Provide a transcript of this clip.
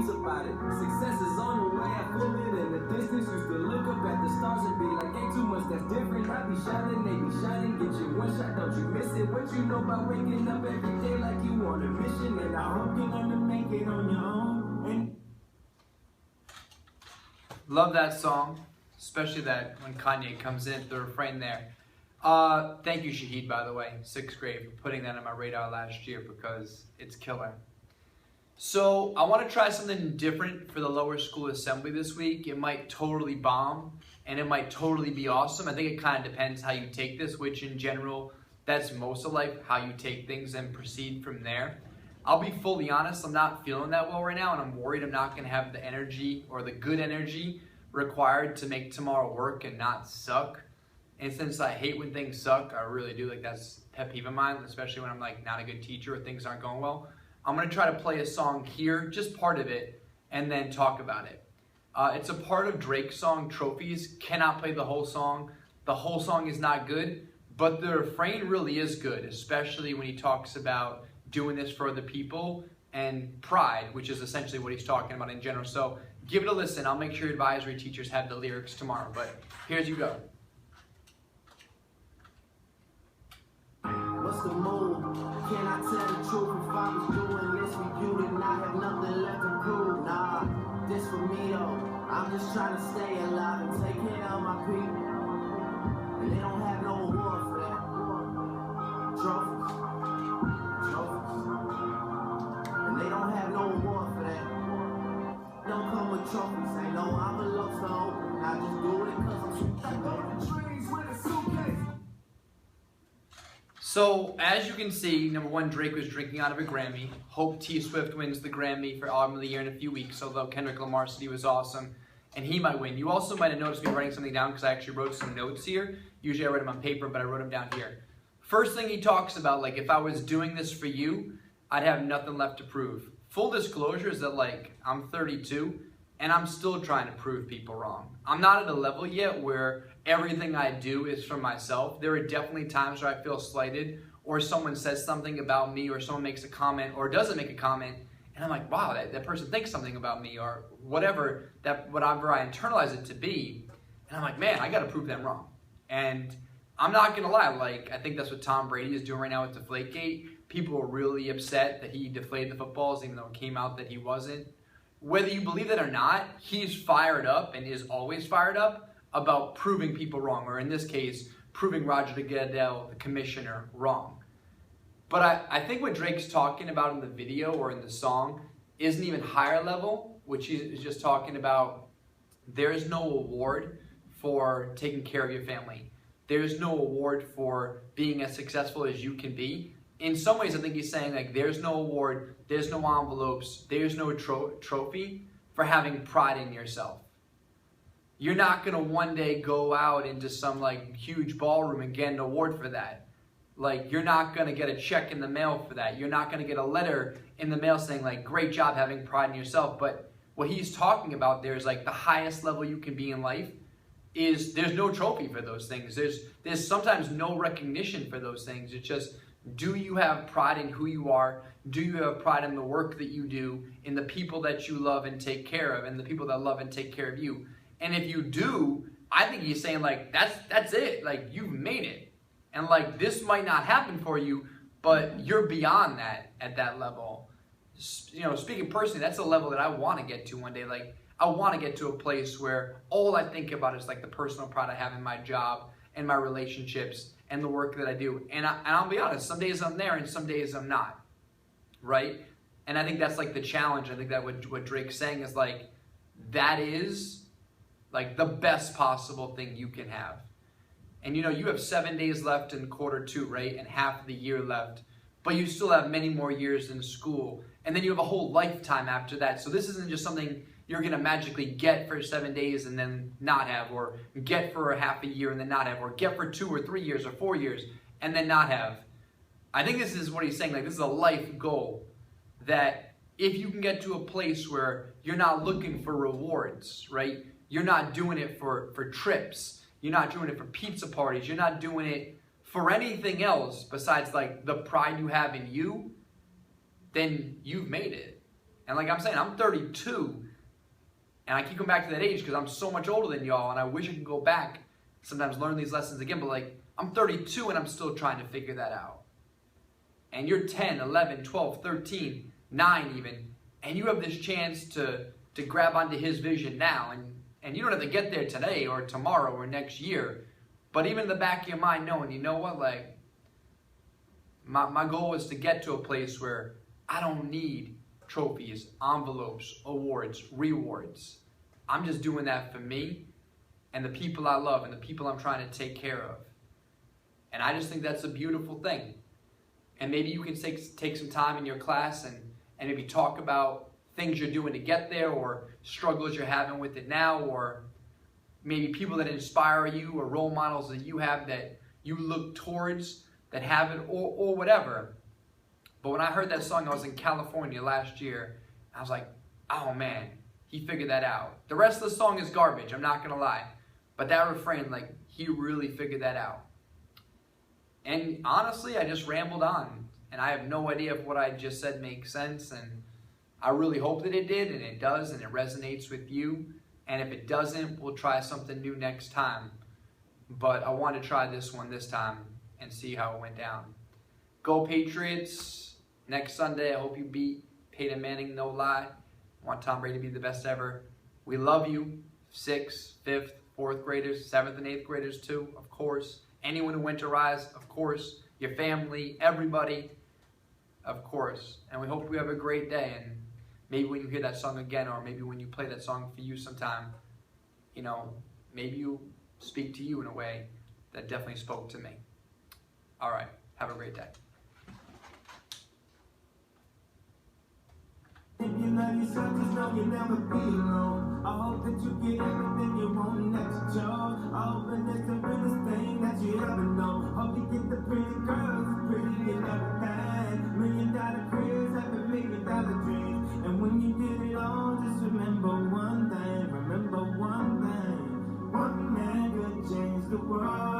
dreams about it. Success is on the way, I feel it in the distance. Used to look up at the stars and be like, ain't too much that's different. I be shining, they be shining, get you one shot, don't you miss it. What you know about waking up every day like you on a mission, and I hope you learn to make it on your own. Love that song, especially that when Kanye comes in, the refrain there. Thank you, Shahid, by the way, 6th grade, for putting that on my radar last year because it's killer. So I want to try something different for the lower school assembly this week. It might totally bomb and it might totally be awesome. I think it kind of depends how you take this, which in general, that's most of life, how you take things and proceed from there. I'll be fully honest, I'm not feeling that well right now, and I'm worried I'm not going to have the energy or the good energy required to make tomorrow work and not suck. And since I hate when things suck, I really do, like that's a pet peeve of mine, especially when I'm like not a good teacher or things aren't going well. I'm going to try to play a song here, just part of it, and then talk about it. It's a part of Drake's song, Trophies. Cannot play the whole song. The whole song is not good, but the refrain really is good, especially when he talks about doing this for other people and pride, which is essentially what he's talking about in general. So give it a listen. I'll make sure advisory teachers have the lyrics tomorrow, but here's you go. What's the move? Can I tell the truth? If I was doing this for you, then I have nothing left to prove. Nah, this for me though. I'm just trying to stay alive and take care of my people. And they don't have no award for that. Trophies. And they don't have no award for that. Don't come with trophies. Ain't no envelopes to open. I just do it because I'm shooting trees with a suitcase. So, as you can see, number one, Drake was drinking out of a Grammy. Hope T. Swift wins the Grammy for Album of the Year in a few weeks, although Kendrick Lamar said he was awesome, and he might win. You also might have noticed me writing something down because I actually wrote some notes here. Usually I write them on paper, but I wrote them down here. First thing he talks about, like, if I was doing this for you, I'd have nothing left to prove. Full disclosure is that, like, I'm 32, and I'm still trying to prove people wrong. I'm not at a level yet where everything I do is for myself. There are definitely times where I feel slighted, or someone says something about me, or someone makes a comment, or doesn't make a comment, and I'm like, wow, that person thinks something about me, or whatever I internalize it to be, and I'm like, man, I gotta prove them wrong. And I'm not gonna lie, like, I think that's what Tom Brady is doing right now with Deflategate. People are really upset that he deflated the footballs, even though it came out that he wasn't. Whether you believe that or not, he's fired up and is always fired up about proving people wrong, or in this case, proving Roger Goodell, the commissioner, wrong. But I think what Drake's talking about in the video or in the song is an even higher level, which is just talking about there's no award for taking care of your family. There's no award for being as successful as you can be. In some ways, I think he's saying, like, there's no award, there's no envelopes, there's no trophy for having pride in yourself. You're not going to one day go out into some, like, huge ballroom and get an award for that. Like, you're not going to get a check in the mail for that. You're not going to get a letter in the mail saying, like, great job having pride in yourself. But what he's talking about there is, like, the highest level you can be in life is there's no trophy for those things. There's sometimes no recognition for those things. It's just, do you have pride in who you are? Do you have pride in the work that you do, in the people that you love and take care of, and the people that love and take care of you? And if you do, I think he's saying, like, that's it. Like, you've made it. And, like, this might not happen for you, but you're beyond that at that level. You know, speaking personally, that's a level that I want to get to one day. Like, I want to get to a place where all I think about is, like, the personal pride I have in my job and my relationships and the work that I do. And I'll be honest, some days I'm there and some days I'm not, right? And I think that's, like, the challenge. I think that what Drake's saying is, like, that is, like, the best possible thing you can have. And, you know, you have 7 days left in Q2, right? And half of the year left. But you still have many more years in school. And then you have a whole lifetime after that. So this isn't just something you're going to magically get for 7 days and then not have, or get for a half a year and then not have, or get for 2 or 3 years or 4 years and then not have. I think this is what he's saying. Like, this is a life goal that if you can get to a place where you're not looking for rewards, right? You're not doing it for trips. You're not doing it for pizza parties. You're not doing it for anything else besides, like, the pride you have in you, then you've made it. And like I'm saying, I'm 32, and I keep coming back to that age because I'm so much older than y'all, and I wish I could go back, sometimes learn these lessons again, but like, I'm 32 and I'm still trying to figure that out. And you're 10, 11, 12, 13, 9 even, and you have this chance to grab onto his vision now, and you don't have to get there today or tomorrow or next year, but even in the back of your mind knowing, you know what, like, my goal is to get to a place where I don't need trophies, envelopes, awards, rewards. I'm just doing that for me and the people I love and the people I'm trying to take care of. And I just think that's a beautiful thing. And maybe you can take some time in your class and maybe talk about things you're doing to get there, or struggles you're having with it now, or maybe people that inspire you or role models that you have that you look towards that have it, or whatever. But when I heard that song, I was in California last year. I was like, oh man, he figured that out. The rest of the song is garbage, I'm not going to lie. But that refrain, like, he really figured that out. And honestly, I just rambled on. And I have no idea if what I just said makes sense. And I really hope that it did, and it does, and it resonates with you. And if it doesn't, we'll try something new next time. But I want to try this one this time and see how it went down. Go Patriots. Next Sunday, I hope you beat Peyton Manning, no lie. I want Tom Brady to be the best ever. We love you, 6th, 5th, 4th graders, 7th and 8th graders too, of course. Anyone who went to Rise, of course. Your family, everybody, of course. And we hope you have a great day. And maybe when you hear that song again, or maybe when you play that song for you sometime, you know, maybe you speak to you in a way that definitely spoke to me. All right, have a great day. If you love yourself, just know you'll never be alone. I hope that you get everything you want and that you chose. I hope that that's the realest thing that you ever know. Hope you get the pretty girls, the pretty you never had. $1 million careers, having $1 million dreams. And when you get it all, just remember one thing. Remember one thing. One man could change the world.